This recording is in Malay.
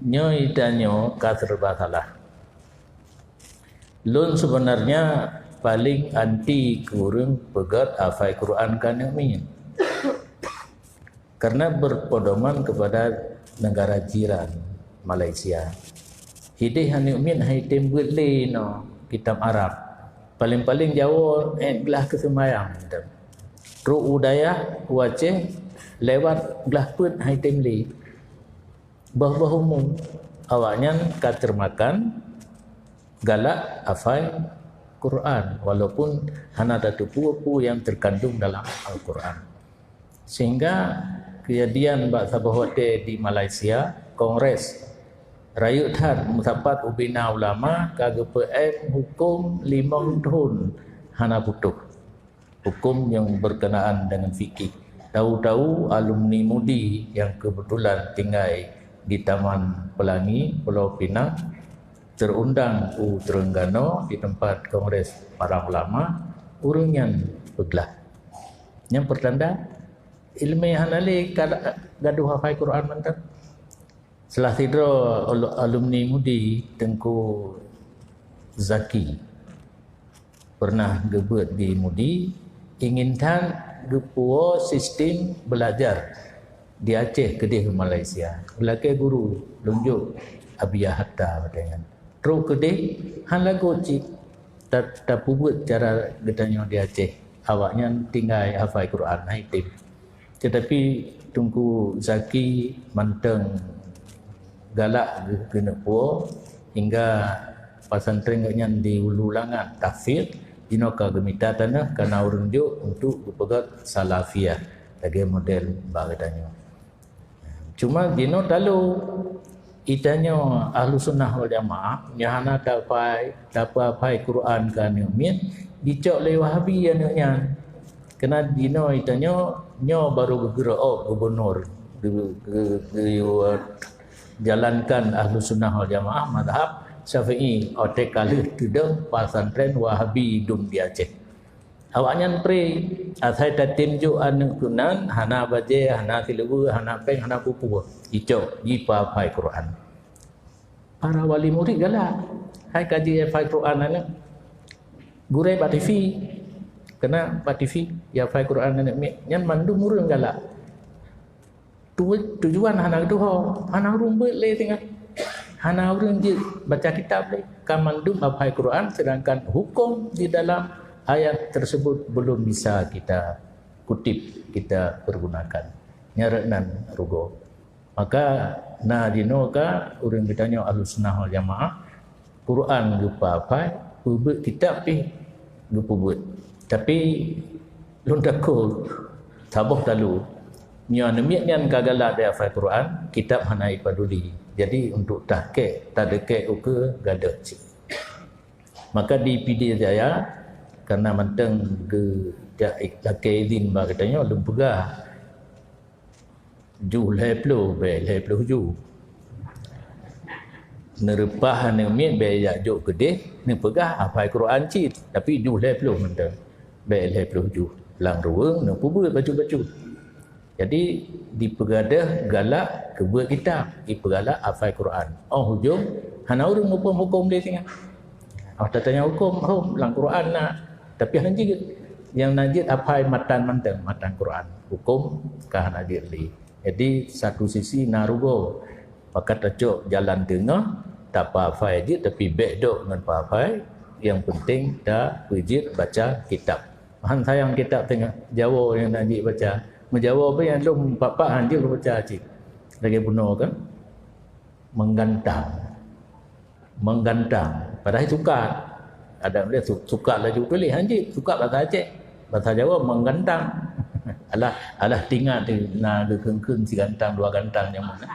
nyo idanyo ka serba salah. Lun sebenarnya paling anti kurang pegat hafal Qur'an kan min. Karena berpedoman kepada negara jiran Malaysia. Hidih hanya min hai tembut le no kitab Arab. Paling-paling jauh gelah kesemayang. Ru udaya wajah lewat gelah pun hai temli. Bah-bah umum awaknya kacermakan galak hafal Qur'an walaupun hana ada tupu yang terkandung dalam Al-Qur'an. Sehingga kejadian bak sabahote di Malaysia, Kongres Rayutan Mutapat Ubina Ulama KGPM hukum 5 tahun hana putuh. Hukum yang berkenaan dengan fikih. Tahu-tahu alumni Mudi yang kebetulan tinggal di Taman Pelangi, Pulau Pinang, terundang ke Terengganu di tempat Kongres para ulama, urungan begelah. Yang pertanda, ilmu hanali gaduh hafal Qur'an mantan. Setelah tidur alumni Mudi Tengku Zaki pernah gebet di Mudi, inginkan gepuo sistem belajar di Aceh kedih ke Malaysia. Belakang guru lunjuk abiyah hatta katanya. Terus kedih han lagu cik tak buat cara gedanya di Aceh. Awaknya tinggal hafal Qur'an haitim. Tetapi Tengku Zaki manteng galak kena puo hingga pasantren yang di Ulu Langat tafsir dinoka gemita tanah karena urunjuk untuk berpegat salafiyah lagi model bagadanya. Cuma dino lalu itanya ahlu sunnah wal jamaah nyahana dapat Quran kan min dicok le wahabi anaknya kena dino itanya nyo baru bergerak gubernur jalankan ahlu sunnah wal jamaah mazhab Syafi'i otek kalih tudang pasantren wahabi dum di Aceh. Awaknya pre asai tatim ju anu kunan hana baje hana tilebu hana peng hana pupu ico jipa hafal Quran. Para wali murid galak hai kaji hafal Quran ana gure Pak TV kena Pak TV ya hafal Quran ana nyan mandu murung galak. Tujuan hana doa hana rumbet le tengah hana urang je baca kitab le kamandum hafal Quran sedangkan hukum di dalam ayat tersebut belum bisa kita kutip, kita pergunakan. Nyaranan rugo. Maka na dinoka urang bertanya Ahlussunnah wal Jamaah Quran lupa apa, buat kitab pi lupa buat. Tapi lundakul tabuh lalu. Nya nemiak nyan kagala dia hafal Quran, kitab hanai paduli. Jadi untuk tahqiq, tadqiq uke gadah. Maka di PD Jaya karena menteng ke laki izin bah katanya belum pegah ju leplo be leplo ju nerepah nemi be ya jo gede ni pegah hafal Quran cit tapi ju leplo menteng be leplo ju lang ruang ne pubu baju-baju jadi di pegadah galak ke buat kitab di pegalak hafal Quran hujung hana urang hukum dia singa tanya hukum lang Quran nak tapi hanji yang najid apa matan manteng matan Quran hukum kah najid li. Jadi satu sisi narugo pakat acok jalan tengah tak apa je tapi baik dok dengan apa yang penting dah wajib baca kitab. Han sayang kitab tengah Jawa yang najid baca. Menjawab apa yang belum papa hanji baca cik. Lagi bunuh kan? Menggantang. Padahal suka. Ada dia suka laju pilih hanji suka bahasa Aceh bahasa Jawa menggantang alah tinggal di na kengkeng si gantang dua gantang yang mana